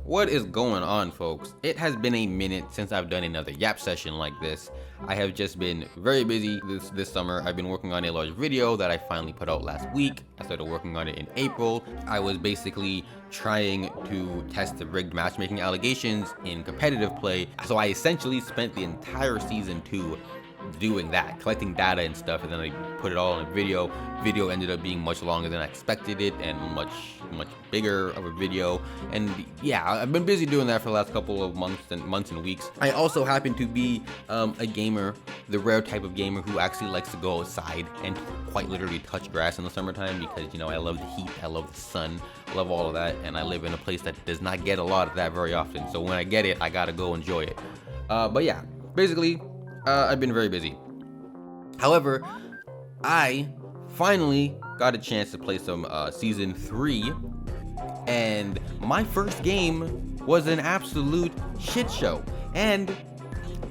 What is going on, folks? It has been a minute since I've done another Yap session like this. I have just been very busy this summer. I've been working on a large video that I finally put out last week. I started working on it in April. I was basically trying to test the rigged matchmaking allegations in competitive play. So I essentially spent the entire season 2 doing that, collecting data and stuff, and then I put it all in a video. Video ended up being much longer than I expected it, and much bigger of a video. And yeah, I've been busy doing that for the last couple of months and weeks. I also happen to be a gamer, the rare type of gamer who actually likes to go outside and quite literally touch grass in the summertime, because, you know, I love the heat, I love the sun, I love all of that, and I live in a place that does not get a lot of that very often. So when I get it, I gotta go enjoy it. But yeah, basically, I've been very busy. However, I finally got a chance to play some Season 3, and my first game was an absolute shit show. And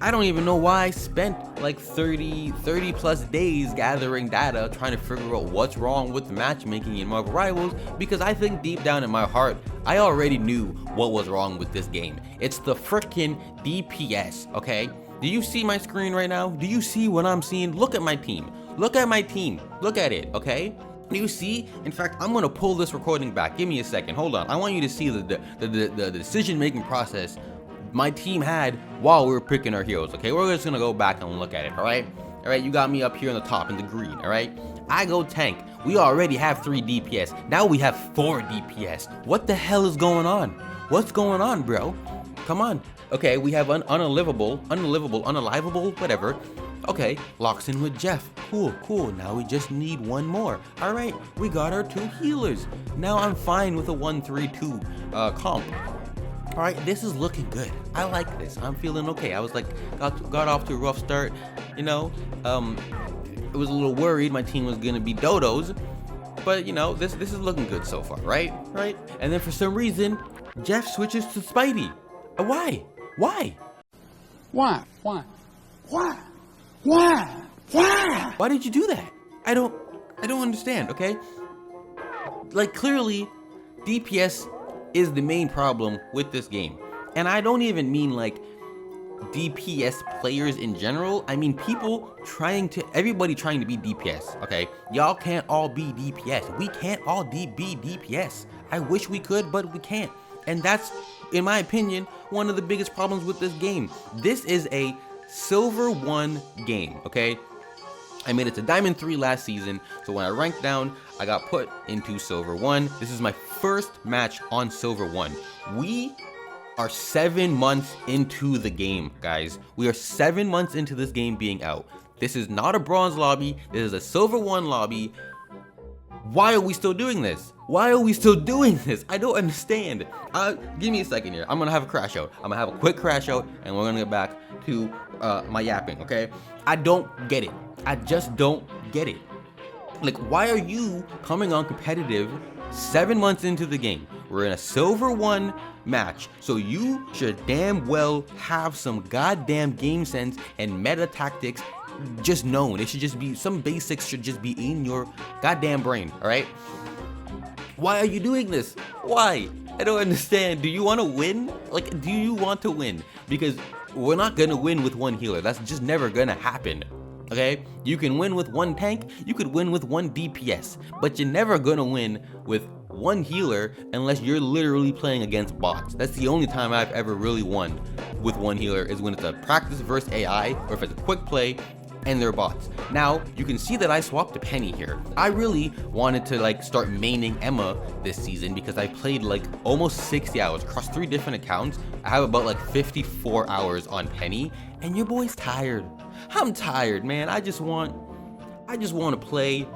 I don't even know why I spent like 30 plus days gathering data trying to figure out what's wrong with the matchmaking in Marvel Rivals, because I think deep down in my heart, I already knew what was wrong with this game. It's the frickin' DPS, okay? Do you see my screen right now? Do you see what I'm seeing? Look at my team. Look at my team. Look at it, okay? Do you see? In fact, I'm gonna pull this recording back. Give me a second. Hold on. I want you to see the decision-making process my team had while we were picking our heroes, okay? We're just gonna go back and look at it, all right? All right, you got me up here on the top in the green, all right? I go tank. We already have 3 DPS. Now we have 4 DPS. What the hell is going on? What's going on, bro? Come on. Okay, we have unalivable, whatever. Okay, locks in with Jeff. Cool. Now we just need one more. All right, we got our 2 healers. Now I'm fine with a 1-3-2 comp. All right, this is looking good. I like this. I'm feeling okay. I was like, got off to a rough start. You know, I was a little worried my team was gonna be dodos, but you know, this is looking good so far, right? Right? And then for some reason, Jeff switches to Spidey. Why? Why? Why? Why? Why? Why? Why? Why did you do that? I don't understand, okay? Like, clearly, DPS is the main problem with this game. And I don't even mean like DPS players in general. I mean everybody trying to be DPS, okay? Y'all can't all be DPS. We can't all be DPS. I wish we could, but we can't. And that's, in my opinion, one of the biggest problems with this game. This is a Silver 1 game, okay? I made it to Diamond 3 last season, so when I ranked down, I got put into Silver 1. This is my first match on Silver 1. We are 7 months into the game, guys. We are 7 months into this game being out. This is not a bronze lobby, this is a Silver 1 lobby. Why are we still doing this? Why are we still doing this? I don't understand. Give me a second here. I'm gonna have a crash out. I'm gonna have a quick crash out, and we're gonna get back to my yapping, okay? I don't get it. I just don't get it. Like, why are you coming on competitive 7 months into the game? We're in a Silver 1 match, so you should damn well have some goddamn game sense and meta tactics just known. It should just be, some basics should just be in your goddamn brain, all right? Why are you doing this? Why? I don't understand. Do you want to win? Like, do you want to win? Because we're not gonna win with 1 healer. That's just never gonna happen, okay? You can win with 1 tank, you could win with 1 DPS, but you're never gonna win with 1 healer unless you're literally playing against bots. That's the only time I've ever really won with 1 healer, is when it's a practice versus AI, or if it's a quick play and they're bots. Now, you can see that I swapped to Penny here. I really wanted to like start maining Emma this season because I played like almost 60 hours across 3 different accounts. I have about like 54 hours on Penny, and your boy's tired. I'm tired, man. I just want to play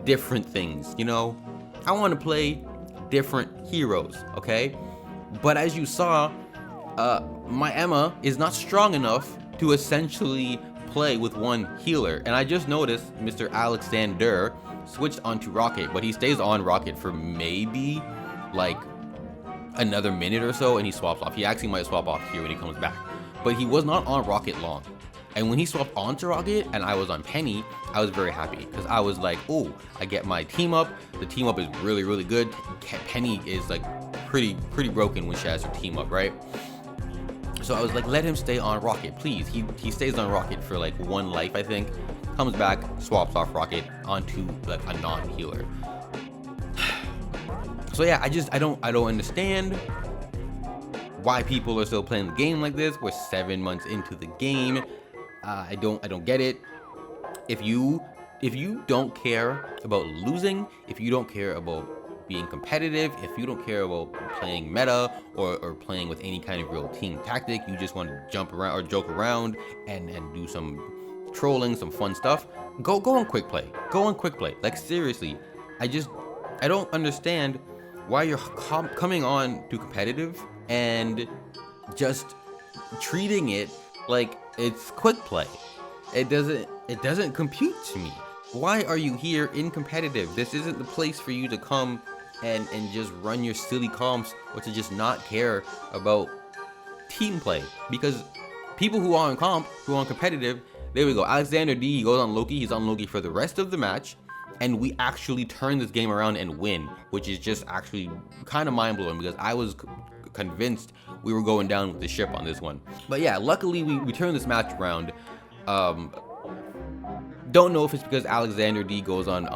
different things, you know? I want to play different heroes, okay? But as you saw, my Emma is not strong enough to essentially play with 1 healer. And I just noticed Mr. Alexander switched onto Rocket, but he stays on Rocket for maybe like another minute or so, and he swaps off. He actually might swap off here when he comes back, but he was not on Rocket long. And when he swapped onto Rocket and I was on Penny, I was very happy because I was like, oh, I get my team up. The team up is really, really good. Penny is like pretty broken when she has her team up, right? So I was like, let him stay on Rocket, please. He stays on Rocket for like 1 life, I think. Comes back, swaps off Rocket onto like a non-healer. So yeah, I don't understand why people are still playing the game like this. We're 7 months into the game. I don't get it. If you don't care about losing, if you don't care about being competitive, if you don't care about playing meta or playing with any kind of real team tactic, you just want to jump around or joke around and do some trolling, some fun stuff, go on quick play. Go on quick play. Like seriously, I don't understand why you're coming on to competitive and just treating it like it's quick play. It doesn't compute to me. Why are you here in competitive? This isn't the place for you to come and just run your silly comps or to just not care about team play. Because people who are on comp, who are on competitive, there we go. Alexander D, he goes on Loki. He's on Loki for the rest of the match. And we actually turn this game around and win, which is just actually kind of mind-blowing because I was convinced we were going down with the ship on this one. But yeah, luckily we turned this match around. Don't know if it's because Alexander D goes on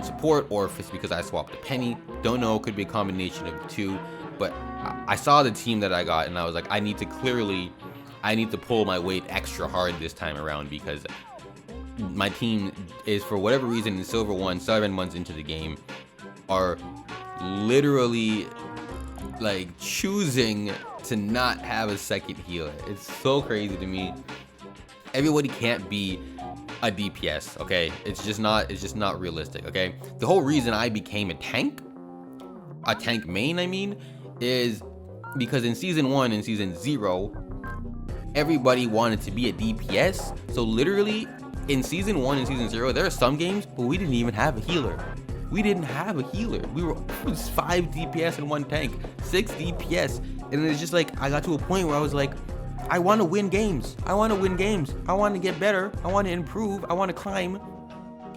support or if it's because I swapped a Penny. Don't know, could be a combination of the two. But I saw the team that I got and I was like, I need to pull my weight extra hard this time around because my team is, for whatever reason, in Silver 1, 7 months into the game, are literally like choosing to not have a second healer. It's so crazy to me. Everybody can't be a DPS, okay? It's just not realistic, okay? The whole reason I became a tank main, I mean, is because in season 1 and season 0, everybody wanted to be a DPS. So literally in season 1 and season 0, there are some games where we didn't even have a healer. We didn't have a healer. It was 5 DPS and 1 tank, 6 DPS. And it's just like, I got to a point where I was like, I want to win games. I want to get better. I want to improve. I want to climb.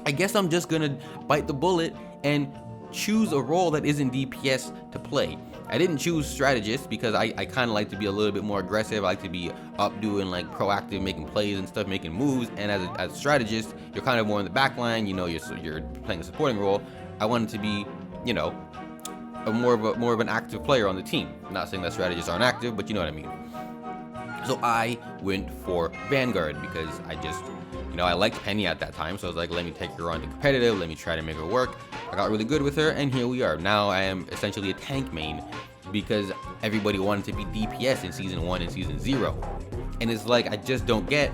I guess I'm just gonna bite the bullet and choose a role that isn't DPS to play. I didn't choose strategist because I kind of like to be a little bit more aggressive. I like to be up doing like proactive, making plays and stuff, making moves. And as a strategist, you're kind of more in the back line. You know, you're playing a supporting role. I wanted to be, you know, more of an active player on the team. I'm not saying that strategists aren't active, but you know what I mean. So I went for Vanguard because I just, you know, I liked Penny at that time. So I was like, let me take her on to competitive. Let me try to make her work. I got really good with her, and here we are. Now I am essentially a tank main because everybody wanted to be DPS in season 1 and season 0. And it's like, I just don't get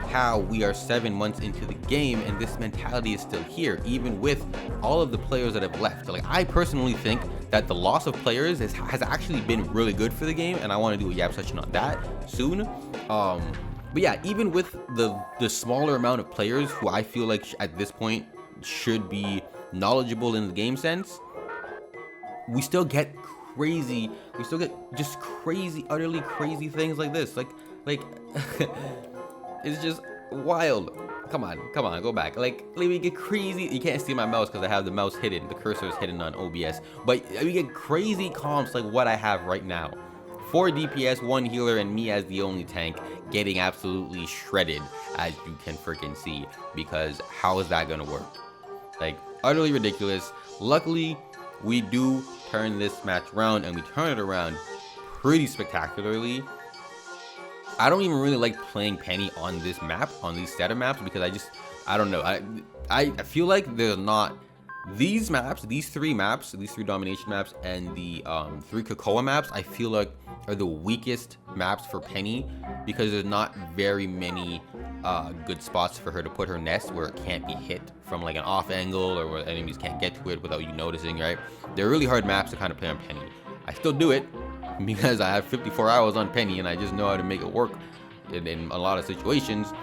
how we are 7 months into the game and this mentality is still here, even with all of the players that have left. Like, I personally think that the loss of players has actually been really good for the game, and I want to do a Yap session on that soon. But yeah, even with the smaller amount of players who I feel like at this point should be knowledgeable in the game sense, we still get just crazy, utterly crazy things like this. Like it's just wild. Come on, go back. Like, we get crazy. You can't see my mouse because I have the mouse hidden. The cursor is hidden on OBS. But we get crazy comps like what I have right now. 4 DPS, 1 healer, and me as the only tank getting absolutely shredded, as you can freaking see. Because how is that gonna work? Like, utterly ridiculous. Luckily, we do turn this match around, and we turn it around pretty spectacularly. I don't even really like playing Penny on this map, on these status maps, because I don't know. I feel like there's not these maps, these 3 domination maps, and the 3 Cocoa maps, I feel like are the weakest maps for Penny because there's not very many good spots for her to put her nest where it can't be hit from like an off angle or where enemies can't get to it without you noticing, right? They're really hard maps to kind of play on Penny. I still do it because I have 54 hours on Penny and I just know how to make it work in a lot of situations.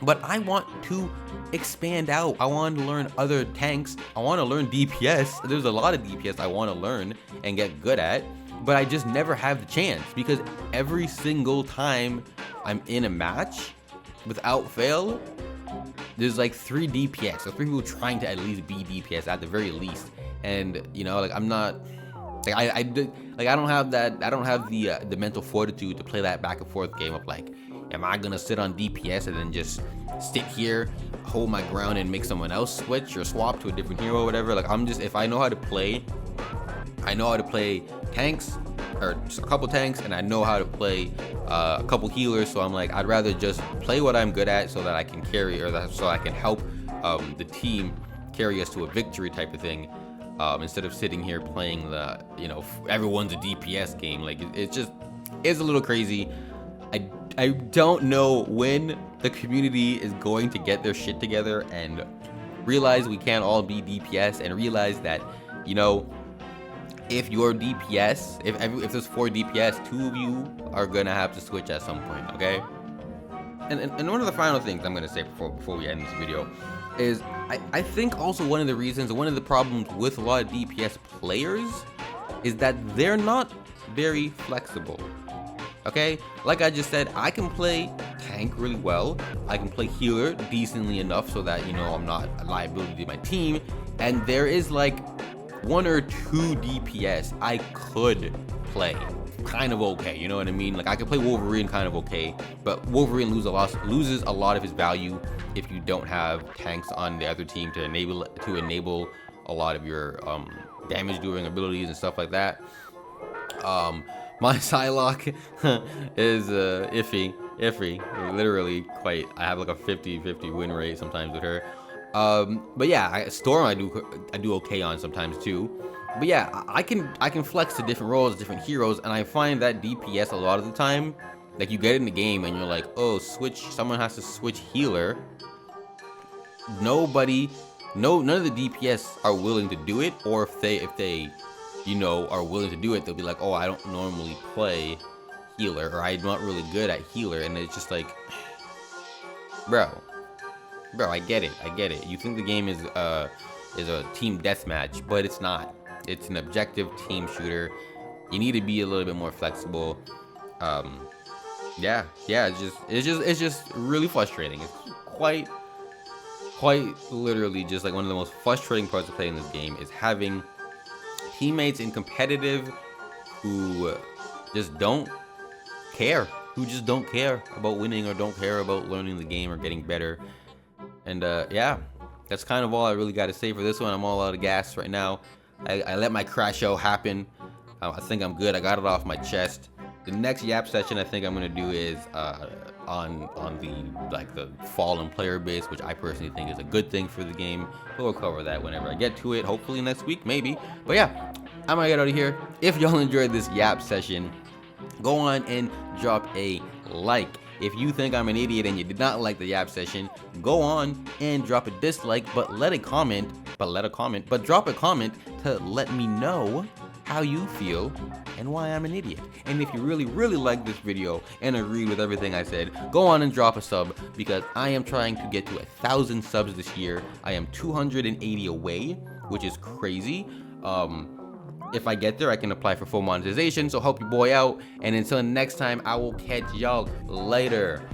But I want to expand out. I want to learn other tanks. I want to learn DPS. There's a lot of DPS I want to learn and get good at, but I just never have the chance because every single time I'm in a match, without fail, there's like 3 DPS, so 3 people trying to at least be DPS at the very least. and you know, like I'm not. Like I don't have that. I don't have the mental fortitude to play that back and forth game of like, am I gonna sit on DPS and then just sit here, hold my ground, and make someone else switch or swap to a different hero or whatever? Like I'm just, if I know how to play, I know how to play tanks or just a couple tanks, and I know how to play a couple healers. So I'm like, I'd rather just play what I'm good at so that I can carry, or that, so I can help the team carry us to a victory type of thing. Instead of sitting here playing the, you know, everyone's a DPS game. Like it's just, it's a little crazy. I don't know when the community is going to get their shit together and realize we can't all be DPS, and realize that, you know, if you're DPS, if there's 4 DPS, 2 of you are gonna have to switch at some point, okay? And one of the final things I'm gonna say before we end this video is I think also one of the reasons, one of the problems with a lot of DPS players is that they're not very flexible. Okay, like I just said, I can play tank really well. I can play healer decently enough so that, you know, I'm not a liability to my team. And there is like 1 or 2 DPS I could play kind of okay, you know what I mean? Like I could play Wolverine kind of okay, but Wolverine loses a lot of his value if you don't have tanks on the other team to enable a lot of your damage doing abilities and stuff like that. My Psylocke is iffy, literally quite. I have like a 50-50 win rate sometimes with her. But yeah, Storm I do okay on sometimes too. But yeah, I can flex to different roles, different heroes, and I find that DPS a lot of the time, like you get in the game and you're like, oh, someone has to switch healer. None of the DPS are willing to do it, or if they you know, are willing to do it, they'll be like, oh, I don't normally play healer, or I'm not really good at healer, and it's just like, bro, I get it. You think the game is a team deathmatch, but it's not. It's an objective team shooter. You need to be a little bit more flexible. Yeah, it's just really frustrating. It's quite literally just like one of the most frustrating parts of playing this game is having teammates in competitive who just don't care, about winning, or don't care about learning the game or getting better. And yeah, that's kind of all I really got to say for this one. I'm all out of gas right now. I let my crash out happen. I think I'm good. I got it off my chest. The next Yap session I think I'm gonna do is on the fallen player base, which I personally think is a good thing for the game. We'll cover that whenever I get to it. Hopefully next week, maybe. But yeah, I'm gonna get out of here. If y'all enjoyed this Yap session, go on and drop a like. If you think I'm an idiot and you did not like the Yap session, go on and drop a dislike, but drop a comment to let me know how you feel and why I'm an idiot. And if you really like this video and agree with everything I said, go on and drop a sub, because I am trying to get to 1,000 subs this year. I am 280 away, which is crazy. If I get there, I can apply for full monetization, so help your boy out. And until next time, I will catch y'all later.